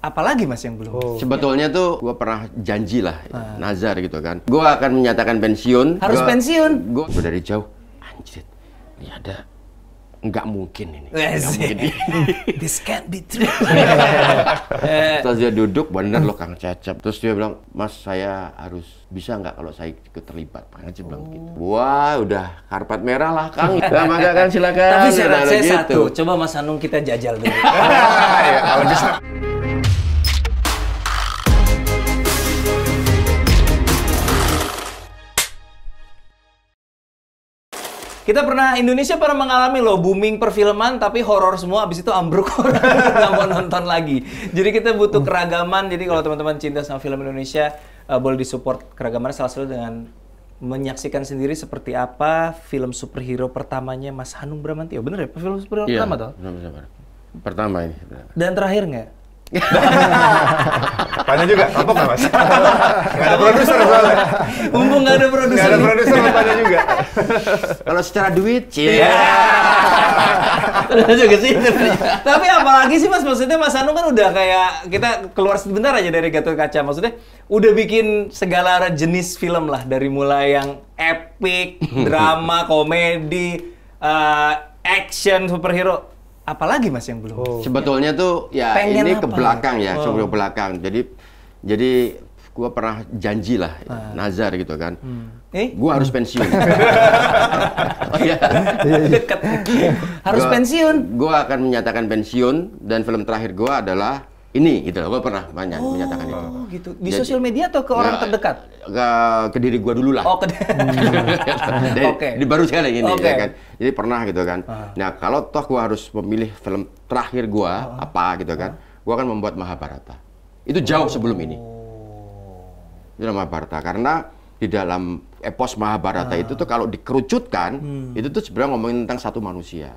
Apalagi Mas yang belum? Sebetulnya tuh gue pernah janji lah, nazar gitu kan. Gue akan menyatakan pensiun. Pensiun? Gue dari jauh, anjir, ini ada. Nggak mungkin ini. Nggak mungkin. This can't be true. Terus dia duduk, bener loh Kang Cecep. Terus dia bilang, Mas saya harus bisa nggak kalau saya ikut terlibat? Kang Cecep bilang gitu. Wah, udah karpet merah lah Kang. Nah, maka kan silakan. Tapi syarat saya gitu. satu, coba Mas Hanung kita jajal dulu. Ya, kalau bisa. Indonesia pernah mengalami loh booming perfilman tapi horor semua, abis itu ambruk nggak mau nonton lagi. Jadi kita butuh keragaman. Jadi kalau teman-teman cinta sama film Indonesia boleh disupport keragaman salah satu dengan menyaksikan sendiri seperti apa film superhero pertamanya Mas Hanung Bramantio. Bener ya? Film superhero pertama toh? Benar. Pertama ini. Dan terakhir nggak? Tanya juga, kapok nggak Mas? Nggak ada produser soalnya. Mumpung nggak ada produser. Nggak ada produser, tanya juga. Kalau secara duit, juga sih. Tapi apalagi sih Mas, maksudnya Mas Hanung kan udah kayak, kita keluar sebentar aja dari Gatot Kaca, maksudnya udah bikin segala jenis film lah, dari mulai yang epic, drama, komedi, action, superhero. Apalagi Mas yang belum? Sebetulnya tuh ya pengen ini apa? ke belakang ya, sebelum belakang. Jadi gue pernah janji lah, nazar gitu kan. Gue harus pensiun. Oh iya. Deket. Harus pensiun. Gue akan menyatakan pensiun dan film terakhir gue adalah ini gitu. Gue pernah menyatakan itu. Oh gitu. Di sosial media atau ke orang terdekat? Ke diri gue dulu lah. Oh, Di baru sekali ini ya kan. Jadi pernah gitu kan. Nah kalau toh gue harus memilih film terakhir gue apa gitu kan, gue akan membuat Mahabharata. Itu jauh sebelum ini. Itu Mahabharata karena di dalam epos Mahabharata itu tuh kalau dikerucutkan itu tuh sebenarnya ngomongin tentang satu manusia.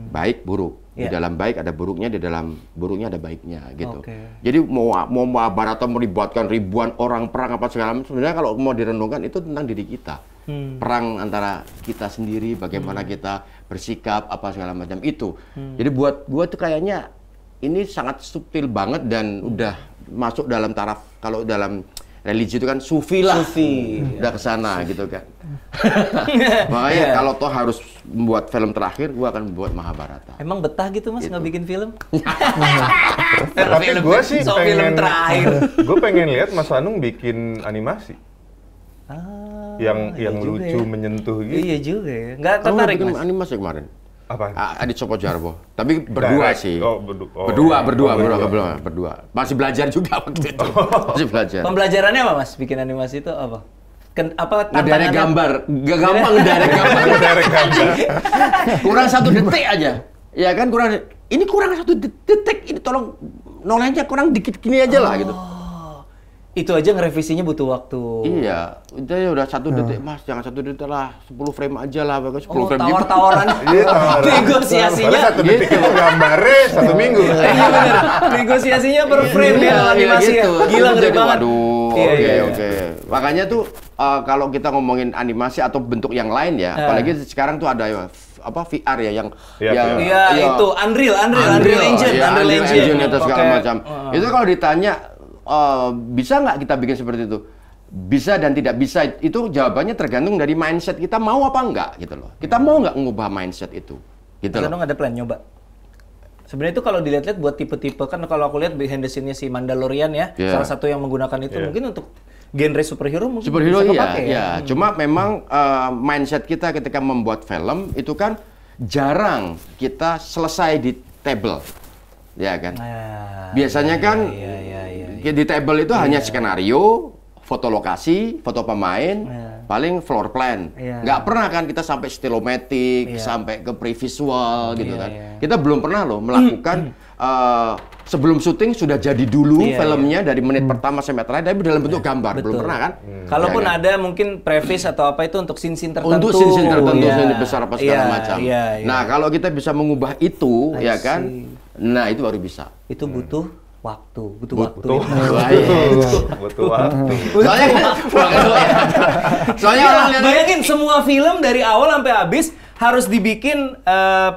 Baik buruk. Di dalam baik ada buruknya, di dalam buruknya ada baiknya gitu. Jadi mau Mahabharata melibatkan ribuan orang perang apa segala macam, sebenarnya kalau mau direnungkan itu tentang diri kita. Perang antara kita sendiri, bagaimana kita bersikap apa segala macam itu. Jadi buat gua tuh kayaknya ini sangat subtil banget dan udah masuk dalam taraf, kalau dalam religi itu kan sufi lah, udah kesana gitu kan. Makanya kalau toh harus membuat film terakhir, gua akan membuat Mahabharata. Emang betah gitu Mas nggak bikin film? Tapi gue sih film terakhir. Gue pengen lihat Mas Hanung bikin animasi. Yang lucu, menyentuh gitu. Iya juga ya. Nggak tertarik bikin Mas? animasi kemarin. Apa? Adit Sopo Jarwo. Tapi berdua sih. Berdua. Masih belajar juga waktu itu. Masih belajar. Pembelajarannya apa Mas? Bikin animasi itu apa? Ngedirect gambar. Gak gampang ngedirect gambar. Kurang 1 detik aja. Ya kan ini kurang 1 detik. Ini tolong nolenya kurang dikit gini aja lah gitu. Itu aja ngerevisinya butuh waktu. Iya, itu ya udah 1 detik Mas, jangan 1 detik lah, 10 frame aja lah, 10 frame gitu. Tawar-tawaran. Negosiasinya. 1 detik itu gambarnya 1 minggu. Iya benar. Negosiasinya per frame ya animasi ya. Gila ngeri banget. Oke. Makanya tuh kalau kita ngomongin animasi atau bentuk yang lain ya, apalagi sekarang tuh ada VR ya yang itu Unreal Engine atau segala macam. Itu kalau ditanya bisa nggak kita bikin seperti itu? Bisa dan tidak bisa, itu jawabannya tergantung dari mindset kita mau apa enggak gitu loh. Kita mau nggak ngubah mindset itu gitu loh. Ada plan nyoba. Sebenarnya itu kalau dilihat-lihat buat tipe-tipe, kan kalau aku lihat behind the scene-nya si Mandalorian ya, salah satu yang menggunakan itu mungkin untuk genre superhero mungkin bisa kepake ya. Cuma memang mindset kita ketika membuat film itu kan jarang kita selesai di table. Ya kan. Biasanya kan di table itu hanya skenario, foto lokasi, foto pemain, paling floor plan. Nggak pernah kan kita sampai stilometik, sampai ke pre-visual gitu kan. Kita belum pernah loh melakukan sebelum syuting sudah jadi dulu filmnya dari menit pertama sampai terakhir, tapi dalam bentuk gambar. Belum pernah kan? Kalaupun ada mungkin previs atau apa itu untuk scene-scene tertentu. Untuk scene-scene tertentu, scene besar apa segala macam. Nah, kalau kita bisa mengubah itu, ya kan? Nah, itu baru bisa. Itu butuh waktu, butuh waktu. Soalnya orang lihat, bayangin semua film dari awal sampai habis harus dibikin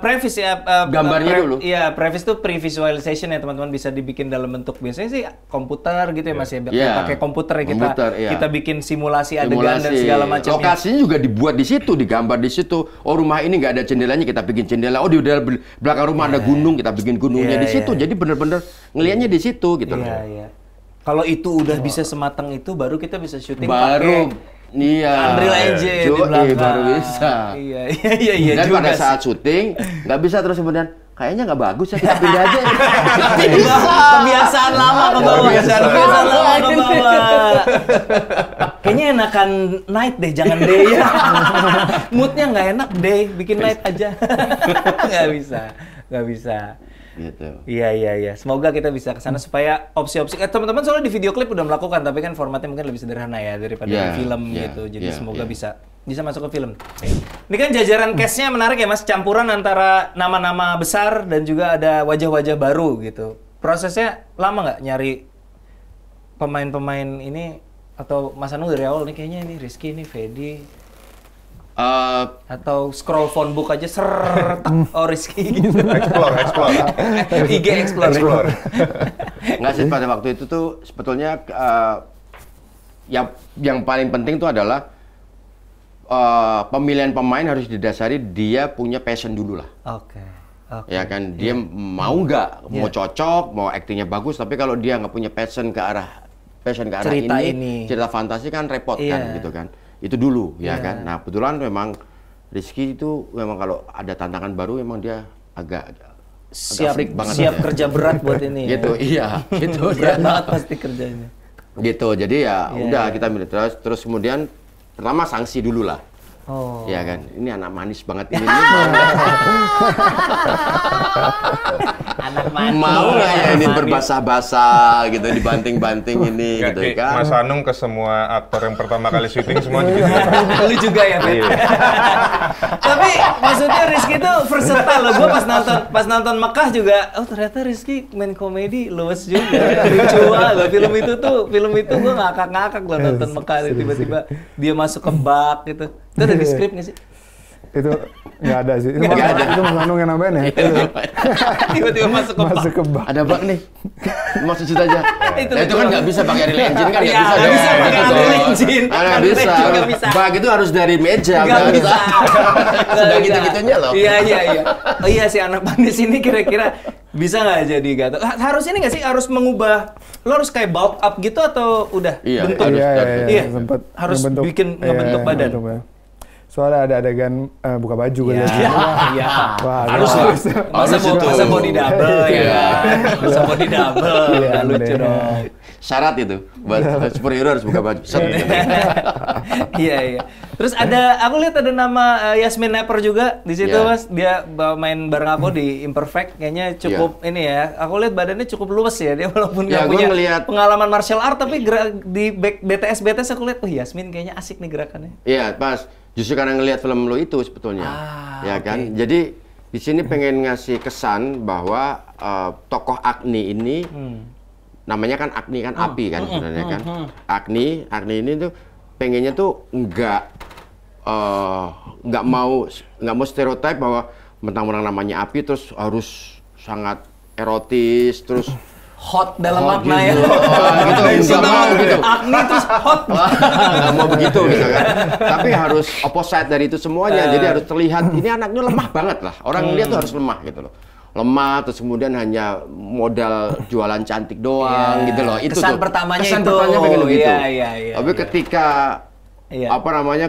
previs ya. Gambarnya dulu. Iya, previs itu pre-visualization ya teman-teman, bisa dibikin dalam bentuk biasanya sih komputer gitu ya Mas ya. Pakai komputer ya kita bikin simulasi adegan dan segala macam. Lokasinya juga dibuat di situ, digambar di situ. Oh, rumah ini nggak ada jendelanya, kita bikin jendela. Oh, di belakang rumah ada gunung, kita bikin gunungnya di situ. Jadi bener-bener ngelihatnya di situ gitu loh. Iya. Kalau itu udah bisa sematang itu, baru kita bisa syuting baru Unreal Engine di belakang. Baru bisa. Iya. Dan pada saat syuting nggak bisa terus kemudian kayaknya nggak bagus ya, kita pindah aja. Kebiasaan lama ke bawah. Kayaknya enakan night deh, jangan day ya. Moodnya nggak enak day, bikin night aja. Nggak bisa. Gitu. Iya. Semoga kita bisa ke sana supaya opsi-opsi. Teman-teman soalnya di video klip udah melakukan, tapi kan formatnya mungkin lebih sederhana ya daripada film gitu. Jadi semoga bisa masuk ke film. Ini kan jajaran cast-nya menarik ya Mas, campuran antara nama-nama besar dan juga ada wajah-wajah baru gitu. Prosesnya lama nggak nyari pemain-pemain ini, atau Mas Anung dari awal nih kayaknya ini Rizky, ini Fedi, atau scroll phone book aja oh Rizky gitu. Explore. IG explore. Nggak sih, pada waktu itu tuh sebetulnya yang paling penting tuh adalah pemilihan pemain harus didasari dia punya passion dulu lah. Oke. Ya kan, dia mau nggak, mau cocok, mau aktingnya bagus, tapi kalau dia nggak punya passion ke arah cerita ini, cerita fantasi kan repot kan gitu kan. Itu dulu ya kan. Nah, kebetulan memang Rizky itu memang kalau ada tantangan baru memang dia agak freak banget. Siap kerja berat buat ini. Gitu, iya. Gitu. Berat banget pasti kerjanya. Gitu. Jadi ya udah kita milih terus kemudian pertama sanksi dulu lah. Oh. Ya kan. Ini anak manis banget ini. Anak manis. Mau nggak ya ini berbasah-basah gitu, dibanting-banting ini Nggak, gitu Ki, kan. Mas Anung ke semua aktor yang pertama kali syuting semua gitu. Lu juga ya, Fet? Tapi maksudnya Rizky tuh versatile loh. Gue pas nonton Mekah juga, oh ternyata Rizky main komedi luwes juga. Lucu banget. Film itu gue ngakak-ngakak loh nonton Mekah. Tiba-tiba dia masuk ke bak gitu. Itu ada di skrip nggak sih? Itu nggak ada sih. Itu Mas Anung yang nambahin ya? Tiba-tiba masuk ke bak. Ada bak nih. Maksud cerita aja. Itu kan nggak bisa pakai Unreal Engine kan? Iya, nggak bisa pakai Unreal Engine. Nggak bisa. Bak itu harus dari meja. Nggak bisa. Sudah gitu-gitunya loh. Iya. Oh iya, si anak manis ini kira-kira bisa nggak jadi gatot? Harus ini nggak sih? Harus mengubah, lo harus kayak bulk up gitu atau udah bentuk? Iya, sempat harus bikin ngebentuk badan. Soalnya ada adegan buka baju gue lihat. Iya. Harus. Masa body double ya. Masa body double. Lucu dong. Syarat itu buat superhero harus buka baju. Iya. Terus aku lihat ada nama Yasmin Nepper juga di situ Mas. Dia main bareng aku di Imperfect. Kayaknya cukup ini ya. Aku lihat badannya cukup luwes ya. Dia walaupun nggak punya pengalaman martial art, tapi di BTS aku lihat, Yasmin kayaknya asik nih gerakannya. Iya, pas. Justru karena ngelihat film lo itu sebetulnya, ya kan. Jadi di sini pengen ngasih kesan bahwa tokoh Agni ini, namanya kan Agni kan api kan sebenarnya kan. Agni ini tuh pengennya tuh nggak mau stereotip bahwa mentang-mentang namanya api terus harus sangat erotis terus. Hot dalam makna ya. Gitu. Agni terus hot. Nggak mau begitu gitu kan. Tapi harus opposite dari itu semuanya. Jadi harus terlihat ini anaknya lemah banget lah. Orang lihat tuh harus lemah gitu loh. Lemah terus kemudian hanya modal jualan cantik doang gitu loh. Itu kesan tuh. pertamanya kesan itu. pertamanya pengen begitu. Iya. Tapi ketika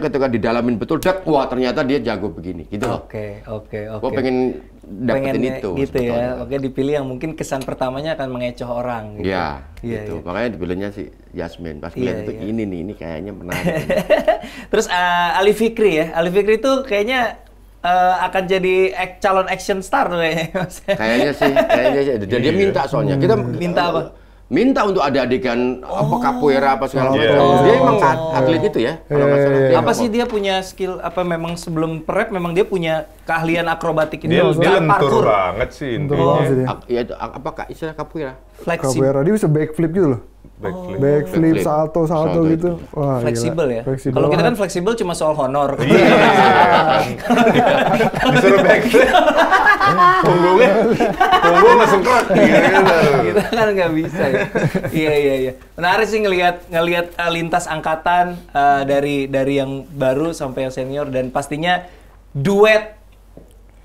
ketika didalamin betul, wah ternyata dia jago begini gitu loh. Oke. Gue pengen dapetin itu gitu ya. Oke, dipilih yang mungkin kesan pertamanya akan mengecoh orang gitu. Iya, gitu. Makanya dipilihnya si Yasmin. Pas lihat itu ini kayaknya menarik. Terus Ali Fikri ya. Ali Fikri itu kayaknya akan jadi calon action star tuh kayaknya. Kayaknya sih. Dia minta soalnya. Kita minta apa? Minta untuk ada adegan capoeira apa segala macam. Dia emang atlet itu ya. Kalau nggak salah. Apa sih dia punya skill apa, memang sebelum prep memang dia punya keahlian akrobatik ini? Dia lentur banget sih intinya. Ya itu apa istilah capoeira? Fleksibel. capoeira. Dia bisa backflip gitu loh. Backflip. Backflip, Backflip. salto Salto gitu. Wah, Fleksibel gila. ya. Fleksibel Kalau kita kan banget. fleksibel cuma soal honor. Iya. Disuruh backflip. Punggung langsung krok. Gitu. Kita kan nggak bisa ya. Iya. Menarik sih ngelihat lintas angkatan dari yang baru sampai yang senior, dan pastinya duet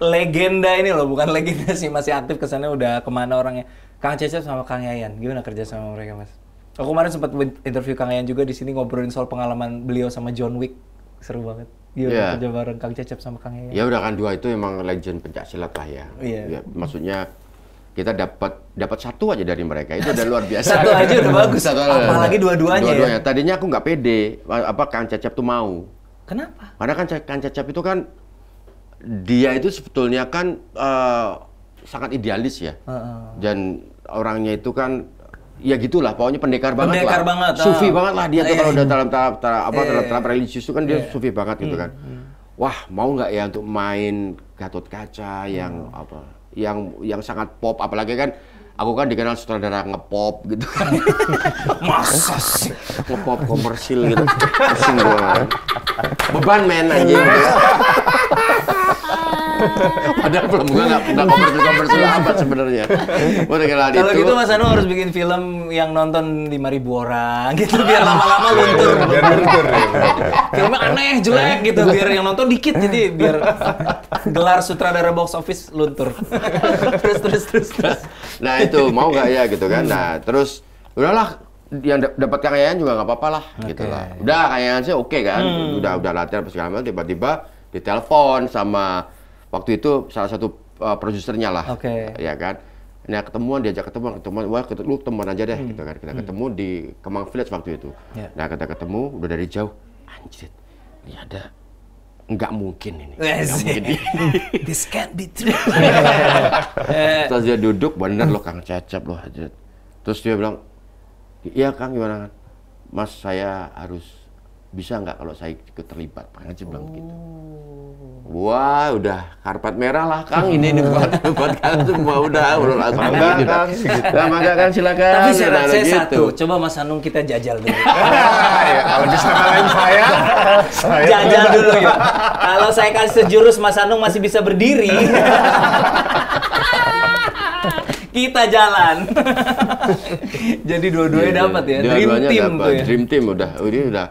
legenda ini loh, bukan legenda sih, masih aktif kesannya, udah kemana orangnya. Kang Cecep sama Kang Yayan, gimana kerja sama mereka, Mas? Aku kemarin sempat interview Kang Yayan juga di sini, ngobrolin soal pengalaman beliau sama John Wick. Seru banget. Gimana Iya. kerja bareng Kang Cecep sama Kang Yayan? Ya udah kan, dua itu emang legend pencaksilat lah ya. Iya. Ya, maksudnya kita dapat satu aja dari mereka, itu udah luar biasa. Satu aja udah bagus. Satu Apalagi dua-duanya ya? Dua-duanya. Tadinya aku nggak pede, Kang Cecep tuh mau. Kenapa? Karena kan Kang Cecep itu kan, dia itu sebetulnya kan sangat idealis ya. Dan orangnya itu kan, ya gitulah, pokoknya pendekar banget Pendekar lah. banget, Sufi banget lah dia tuh, kalau udah dalam tahap religius itu kan dia Iya. sufi banget gitu kan. Wah, mau nggak ya untuk main Gatot Kaca yang yang sangat pop, apalagi kan aku kan dikenal sutradara ngepop gitu kan. Masa sih? Ngepop komersil gitu. Pusing gua. Beban men anjing gitu. Padahal belum, gua nggak komersil amat sebenarnya. Kalau gitu Mas Anu harus bikin film yang nonton 5.000 orang gitu, biar lama-lama luntur. Biar luntur ya. Filmnya aneh, jelek gitu, biar yang nonton dikit, jadi biar gelar sutradara box office luntur. terus. Nah itu mau nggak ya gitu kan. Nah terus udahlah, yang dapat Kang Yayan juga nggak apa-apa lah gitu lah. Udah Kang Yayan sih oke kan, udah latihan apa segala macam, tiba-tiba ditelepon sama waktu itu salah satu produsernya lah, ya kan. Nah diajak ketemuan, wah lu ketemuan aja deh gitu kan. Kita ketemu di Kemang Village waktu itu. Nah kita ketemu udah dari jauh, anjir, ini ada, nggak mungkin ini. Nggak mungkin. This can't be true. Terus dia duduk, bener loh Kang Cecep loh. Terus dia bilang, iya Kang, gimana Kang? Mas, saya harus bisa nggak kalau saya ikut terlibat? Kang Cecep bilang begitu. Wah, udah karpet merah lah Kang, ini buat Kang semua, udah langsung Mangga, gitu. Kang, Nah, mangga Kang, silakan. Tapi saya gitu. satu, coba Mas Anung kita jajal dulu. Ya, kalau bisa ngalahin saya Jajal dulu ya. Kalau saya kasih sejurus Mas Anung masih bisa berdiri. Kita jalan. Jadi dua-duanya dapat ya. Dream Dua-duanya team dapat. tuh ya. Dream team udah.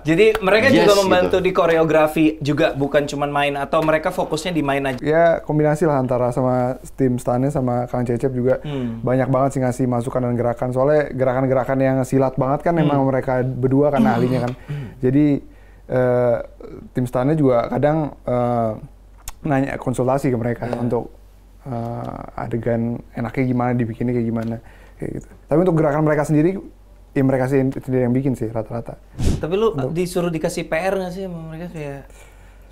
Jadi mereka Yes, juga membantu gitu. di koreografi juga, bukan cuma main, atau mereka fokusnya di main aja. Ya kombinasi lah antara sama tim Stannya sama Kang Cecep juga banyak banget sih ngasih masukan dan gerakan. Soalnya gerakan-gerakan yang silat banget kan emang mereka berdua kan ahlinya kan. Jadi tim Stannya juga kadang nanya konsultasi ke mereka untuk adegan enaknya gimana, dibikinnya kayak gimana, kayak gitu. Tapi untuk gerakan mereka sendiri, ya mereka sendiri yang bikin sih rata-rata. Tapi lu disuruh dikasih PR nggak sih sama mereka, kayak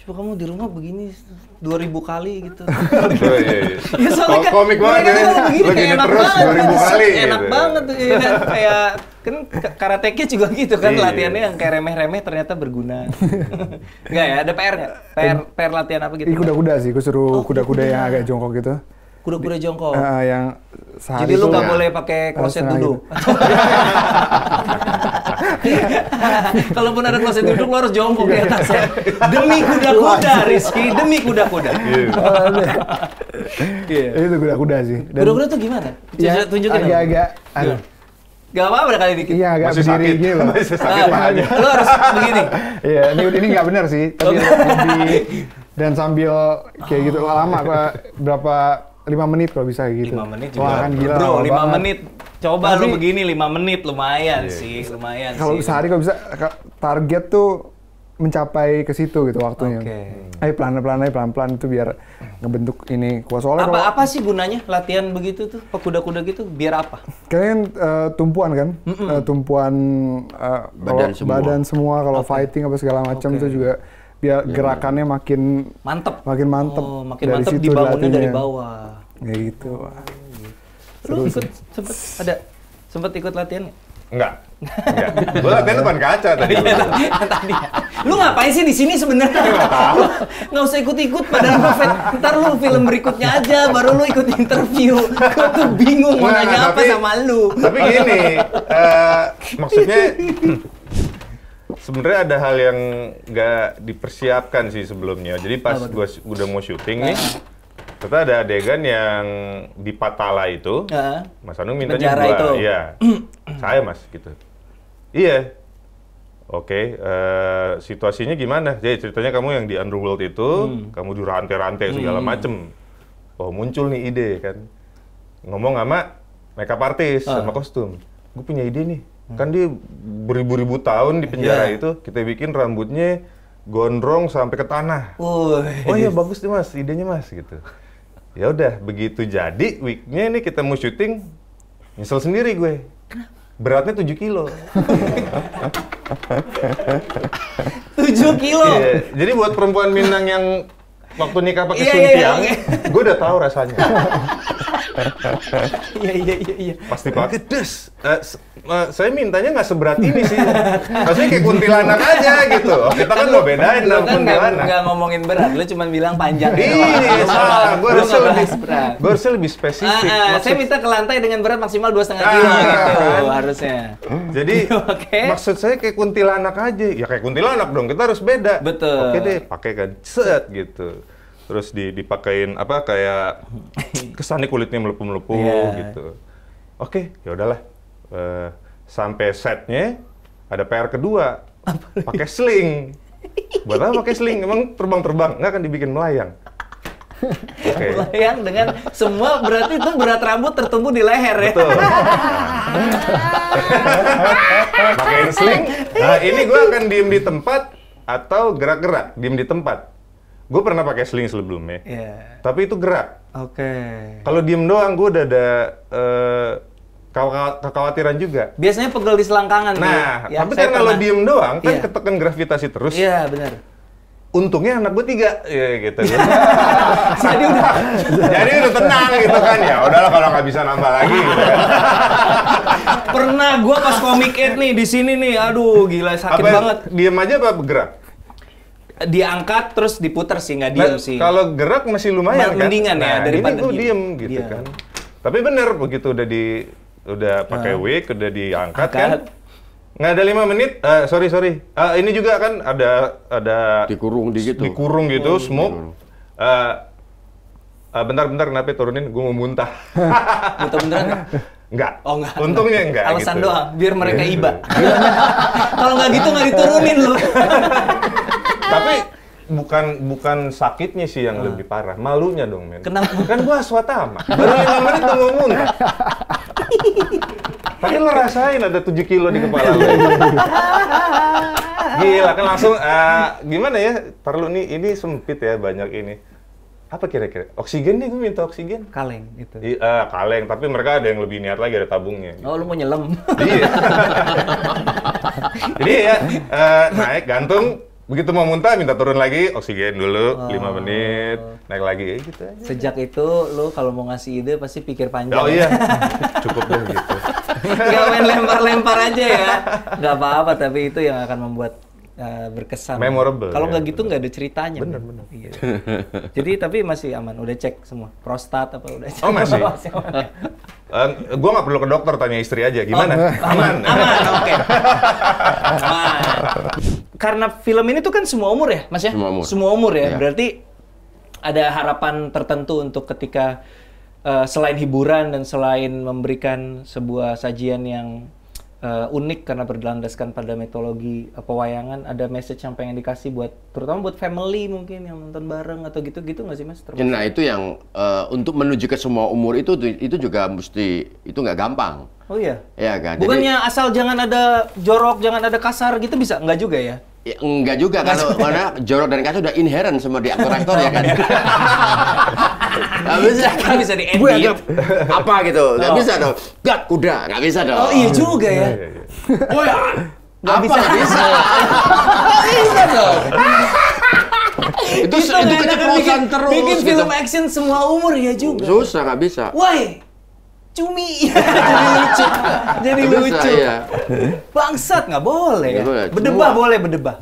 coba kamu di rumah begini 2.000 kali gitu. Oh, iya. Ya, soalnya Komik banget mereka ya. kalau begini Lo kayak gini enak terus banget. 2000 kali Enak gitu. banget tuh ya kan. Kayak kan karateka juga gitu kan, Iya. latihannya yang kayak remeh-remeh ternyata berguna. Enggak ya, ada PR nggak? PR latihan apa gitu? Ini kuda-kuda sih, gue suruh kuda-kuda yang agak jongkok gitu. Kuda-kuda jongkok. Yang sehari Jadi lu tuh nggak ya. boleh pakai kloset setengah duduk. Kalaupun ada kloset duduk, lo harus jongkok di atasnya. Demi kuda-kuda, Rizky. Demi kuda-kuda. Iya. Itu kuda-kuda sih. Dan Kuda-kuda tuh gimana? ya, Tunjukin dong. agak-agak, Gimana? Gak apa-apa kali dikit. iya agak Masih berdiri sakit. gini loh. Masih sakit Ah, pahanya. lo harus begini. Iya, ini nggak benar sih, tapi lebih dan sambil kayak gitu lama, berapa 5 menit kalau bisa gitu. 5 menit juga. Wah, kan gila. Bro, lama 5 banget. menit. Coba Tapi- lu begini 5 menit, lumayan sih, lumayan Kalau sih. sehari kalau bisa target tuh mencapai ke situ gitu waktunya. Oke. Ayo pelan-pelan itu biar ngebentuk ini kuat. Soalnya kalau Apa sih gunanya latihan begitu tuh, kuda-kuda gitu, biar apa? kalian tumpuan kan, tumpuan Badan kalau semua. badan semua kalau fighting apa segala macam itu juga biar gerakannya makin Mantep. makin mantep. Oh, makin Dari mantep situ dibangunnya dari dilatihnya. bawah. Kayak gitu. Wah. Lu ikut sempet ikut latihan nggak? Enggak. Gue latihan depan kaca tadi. Tadi. Lu ngapain sih di sini sebenarnya? Nggak usah ikut-ikut padahal Buffett. Ntar lu film berikutnya aja, baru lu ikut interview. Gue tuh bingung mau nanya apa sama lu. Tapi gini, maksudnya sebenarnya ada hal yang nggak dipersiapkan sih sebelumnya. Jadi pas gue udah mau syuting nih, ternyata ada adegan yang di Patala itu, Mas Anung mintanya gua, iya, saya Mas gitu. Iya, oke. Situasinya gimana? Jadi ceritanya kamu yang di Underworld itu, kamu dirantai-rantai segala macem. Oh muncul nih ide kan, ngomong sama makeup artist sama kostum. Gue punya ide nih. Kan dia beribu-ribu tahun di penjara itu, kita bikin rambutnya gondrong sampai ke tanah. Oh iya bagus nih Mas, idenya Mas gitu. Ya udah, begitu jadi weeknya nih kita mau syuting, nyesel sendiri gue. Beratnya 7 kilo. 7 kilo? Iya, jadi buat perempuan Minang yang waktu nikah pakai suntiang, gue udah tahu rasanya. Iya. Pasti pakai des. Saya mintanya nggak seberat ini sih. Maksudnya kayak kuntilanak aja gitu. Kita kan mau bedain sama kuntilanak. Nggak ngomongin berat, lu cuma bilang panjang. Iya, salah. Gue harusnya lebih spesifik. Saya minta ke lantai dengan berat maksimal 2,5 kilo gitu harusnya. Jadi maksud saya kayak kuntilanak aja. Ya kayak kuntilanak dong. Kita harus beda. Betul. Oke deh, pakai kan set gitu. Terus dipakein apa kayak kesannya kulitnya melepuh-melepuh gitu. Oke, ya udahlah. Sampai setnya ada PR kedua, pakai sling. Buat apa pakai sling? Emang terbang-terbang? Nggak kan dibikin melayang. Melayang dengan semua berarti itu berat rambut tertumbuh di leher ya. Betul. Pakein sling. Nah ini gue akan diem di tempat atau gerak-gerak, diem di tempat. Gue pernah pakai sling sebelumnya, tapi itu gerak. Kalau diem doang, gue udah ada kekhawatiran juga. Biasanya pegel di selangkangan. Nah, tapi kan kalau diem doang, kan ketekan gravitasi terus. Iya, benar. Untungnya anak gue 3, ya gitu. Jadi udah tenang gitu kan, ya udahlah kalau nggak bisa nambah lagi. Gitu kan. Pernah gue pas Comic 8 nih di sini nih, aduh gila sakit banget. Diem aja apa bergerak? Diangkat terus diputar sih, nggak diem sih. Kalau gerak masih lumayan kan? Mendingan ya daripada ini gue diem gitu kan. Tapi bener begitu udah pakai wig, udah diangkat kan? Nggak ada 5 menit. Sorry. Ini juga kan ada dikurung gitu. Dikurung gitu, smoke. Bentar kenapa turunin? Gue mau muntah. Muntah beneran nggak? Enggak. Oh enggak. Untungnya enggak. Alasan gitu. doang, biar mereka iba. Kalau nggak gitu nggak diturunin lu. Tapi bukan sakitnya sih yang lebih parah, malunya dong men. Kenapa? Kan gua swatama, baru 5 menit udah mau muntah. Tapi lo rasain ada 7 kilo di kepala lo. Gila kan langsung, gimana ya, taruh nih, ini sempit ya banyak ini. Apa kira-kira? Oksigen nih, gue minta oksigen. Kaleng gitu. Kaleng, tapi mereka ada yang lebih niat lagi, ada tabungnya. Gitu. Oh, lu mau nyelam? Iya. Jadi ya, naik, gantung, begitu mau muntah, minta turun lagi, oksigen dulu, 5 menit, naik lagi, gitu aja. Sejak itu, lu kalau mau ngasih ide pasti pikir panjang. Oh iya, cukup deh gitu. Nggak main lempar-lempar aja ya. Nggak apa-apa, tapi itu yang akan membuat berkesan. Memorable. Kalau nggak ya, gitu nggak ada ceritanya. Bener. Iya. Jadi tapi masih aman, udah cek semua. Prostat apa udah cek? Oh masih? Gue nggak perlu ke dokter, tanya istri aja. Gimana? Aman, oke. Aman. Karena film ini tuh kan semua umur ya, Mas ya? Semua umur ya. Berarti ada harapan tertentu untuk ketika selain hiburan dan selain memberikan sebuah sajian yang unik karena berlandaskan pada mitologi pewayangan, ada message yang pengen dikasih buat terutama buat family mungkin yang nonton bareng atau gitu nggak sih Mas? Nah itu yang untuk menuju ke semua umur itu juga mesti itu nggak gampang. Oh iya? Iya kan. Bukannya jadi, asal jangan ada jorok, jangan ada kasar gitu bisa? Nggak juga ya? Ya, enggak juga, karena jorok dan kasar udah inherent semua di aktor-aktor ya kan. Nggak bisa kan, bisa diedit. Apa gitu, nggak bisa dong. Gat kuda, nggak bisa dong. Oh iya juga ya. Oh ya, nggak bisa. Oh bisa dong. itu keceplosan terus. Bikin film action semua umur ya juga. Susah, nggak bisa. Why? cumi. Jadi lucu. Jadi lucu. Iya. Bangsat nggak boleh. Nggak boleh. Berdebah boleh berdebah.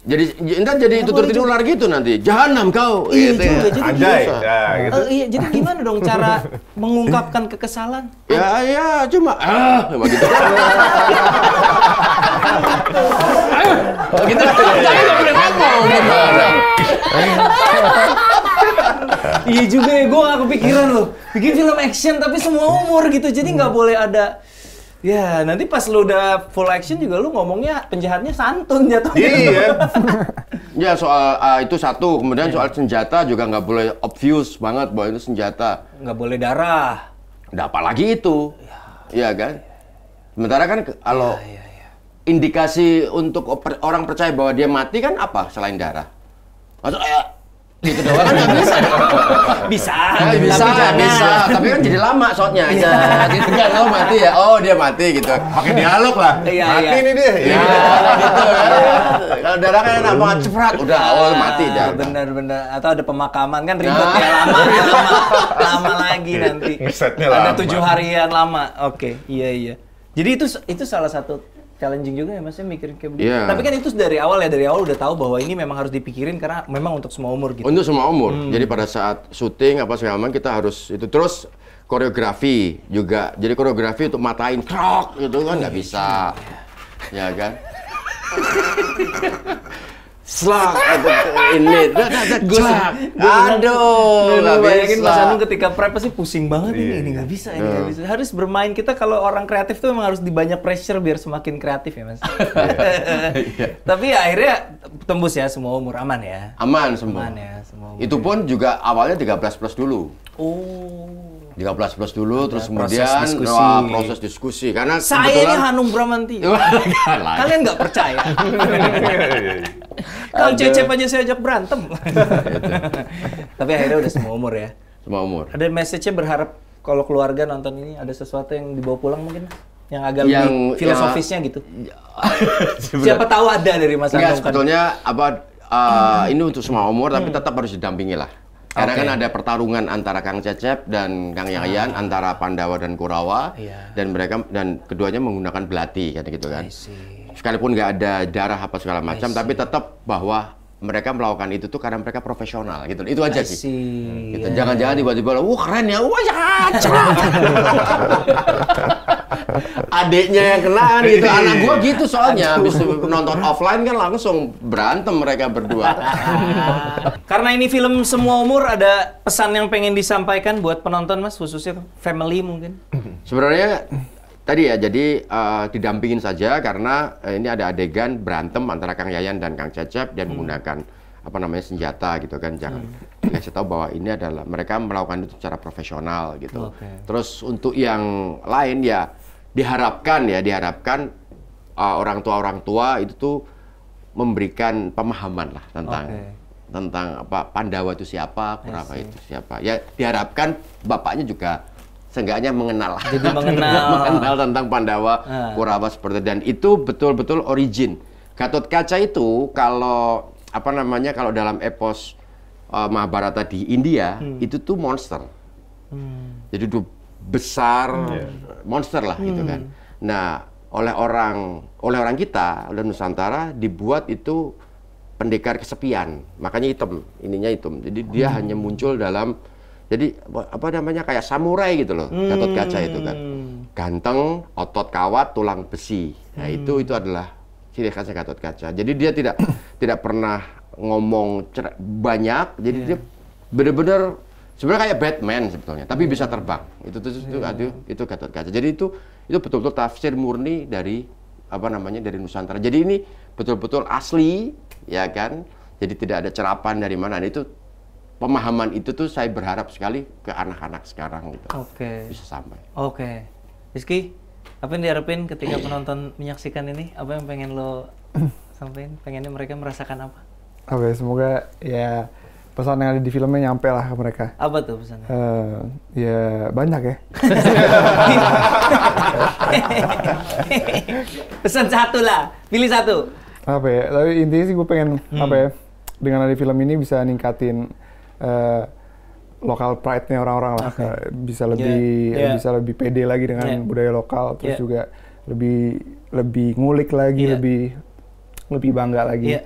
Jadi entar jadi tutur tinular gitu nanti. Jahanam kau. Iya Gitu juga, ya. jadi Anjay. gitu. Nah, gitu. Iya, jadi gimana dong cara mengungkapkan kekesalan? Ya cuma begitu. Gitu. Tapi nggak boleh ngomong gimana? Iya juga ya, gue gak kepikiran loh. Bikin film action tapi semua umur gitu, jadi nggak boleh ada. Ya, nanti pas lu udah full action juga lu ngomongnya penjahatnya santun jatuhnya. Iya. Ya soal itu satu, kemudian soal senjata juga nggak boleh obvious banget bahwa itu senjata. Nggak boleh darah. Nggak apalagi itu, ya kan? Sementara kan kalau indikasi untuk orang percaya bahwa dia mati kan apa selain darah? Masuk gitu doang kan nggak bisa. Bisa. Bisa. Tapi kan jadi lama shotnya. Ya, gitu kan lo mati ya. Oh dia mati gitu. Pakai dialog lah. Iya, Mati iya. nih dia. Ya gitu. Kalau darah kan enak banget ceprat. Udah mati dah. Bener. Atau ada pemakaman kan ribet ya, lama lagi nanti. Ngesetnya Ada lama. 7 harian lama. Oke, iya. Jadi itu salah satu challenging juga ya maksudnya mikirin kayak begitu. Iya. Tapi kan itu dari awal udah tahu bahwa ini memang harus dipikirin karena memang untuk semua umur gitu. Untuk semua umur. Jadi pada saat syuting apa segala macam kita harus itu terus koreografi juga. Jadi koreografi untuk matain krok gitu kan nggak bisa. Ya kan? Slak ini aduh nggak bayangin Mas bisa. Anung ketika prep pasti pusing banget ini nggak bisa. Harus bermain, kita kalau orang kreatif tuh memang harus dibanyak pressure biar semakin kreatif ya Mas. Tapi ya, akhirnya tembus ya semua umur, aman ya. Aman semua. Aman ya semua umur. Itu pun juga awalnya 13 plus dulu. Oh. 13 plus dulu, terus proses kemudian diskusi. Proses diskusi. Karena Saya ini Hanung Bramantio. Kalian nggak percaya. Kalau Cecep aja saya ajak berantem. Tapi akhirnya udah semua umur ya. semua umur. Ada message-nya berharap kalau keluarga nonton ini ada sesuatu yang dibawa pulang mungkin? Yang agak Yang- lebih filosofisnya gitu. Siapa tahu ada dari Mas Enggak, Anung kan. sebetulnya ini untuk semua umur, tapi tetap harus didampingi lah. Karena kan ada pertarungan antara Kang Cecep dan Kang Yayan, antara Pandawa dan Kurawa, Iya. dan keduanya menggunakan belati, kan gitu kan. I see. Sekalipun nggak ada darah apa segala macam, tapi tetap bahwa mereka melakukan itu tuh karena mereka profesional gitu. Itu aja sih. Gitu. Iya. Jangan-jangan tiba-tiba, wah keren ya, wah ya, adiknya yang kena kan gitu. Anak gua gitu soalnya, habis nonton offline kan langsung berantem mereka berdua. Karena ini film semua umur, ada pesan yang pengen disampaikan buat penonton Mas, khususnya family mungkin? Sebenarnya tadi ya, jadi didampingin saja karena ini ada adegan berantem antara Kang Yayan dan Kang Cecep dan menggunakan apa namanya senjata gitu kan. Jangan dikasih tahu bahwa ini adalah mereka melakukan itu secara profesional gitu. Terus untuk yang lain ya diharapkan orang tua itu tuh memberikan pemahaman lah tentang apa Pandawa itu siapa, Kurawa itu siapa. Ya diharapkan bapaknya juga seenggaknya mengenal. Jadi mengenal tentang Pandawa, Kurawa seperti itu. Dan itu betul-betul origin. Gatot Kaca itu kalau apa namanya, kalau dalam epos Mahabharata di India itu tuh monster. Jadi itu besar monster lah gitu kan. Nah, oleh orang kita, oleh Nusantara dibuat itu pendekar kesepian. Makanya ininya hitam. Jadi dia hanya muncul dalam, jadi apa namanya, kayak samurai gitu loh, Gatot Kaca itu kan. Ganteng, otot kawat, tulang besi. Nah, itu adalah ciri khasnya Gatot Kaca. Jadi dia tidak pernah ngomong banyak. Jadi dia benar-benar sebenarnya kayak Batman sebetulnya, tapi bisa terbang. Itu Gatot Kaca. Jadi itu betul-betul tafsir murni dari apa namanya, dari Nusantara. Jadi ini betul-betul asli, ya kan. Jadi tidak ada cerapan dari mana. Dan itu pemahaman itu tuh saya berharap sekali ke anak-anak sekarang gitu. Bisa sampai. Rizky, apa yang diharapin ketika penonton menyaksikan ini? Apa yang pengen lo sampaikan? Pengennya mereka merasakan apa? Semoga ya pesan yang ada di filmnya nyampe lah ke mereka. Apa tuh pesannya? Ya banyak ya. Pesan satu lah, pilih satu. Tapi intinya sih gue pengen dengan ada film ini bisa ningkatin lokal pride-nya orang-orang lah, bisa lebih pede lagi dengan budaya lokal, terus juga lebih ngulik lagi, lebih bangga lagi.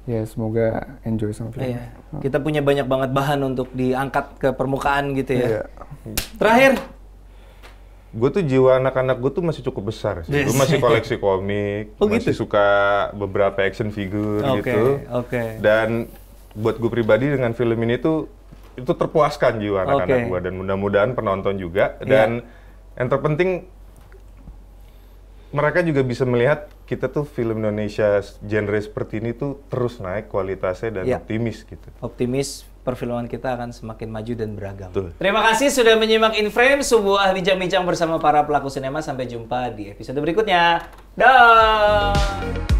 Ya semoga enjoy sama film. Kita punya banyak banget bahan untuk diangkat ke permukaan gitu ya. Terakhir, gue tuh jiwa anak-anak gue tuh masih cukup besar sih. Gue masih koleksi komik, masih suka beberapa action figure gitu. Dan buat gue pribadi dengan film ini tuh itu terpuaskan jiwa anak-anak gue, dan mudah-mudahan penonton juga. Dan yang terpenting mereka juga bisa melihat kita tuh film Indonesia genre seperti ini tuh terus naik kualitasnya dan optimis gitu. Optimis, perfilman kita akan semakin maju dan beragam. Betul. Terima kasih sudah menyimak In Frame, sebuah bincang-bincang bersama para pelaku sinema. Sampai jumpa di episode berikutnya. Dah.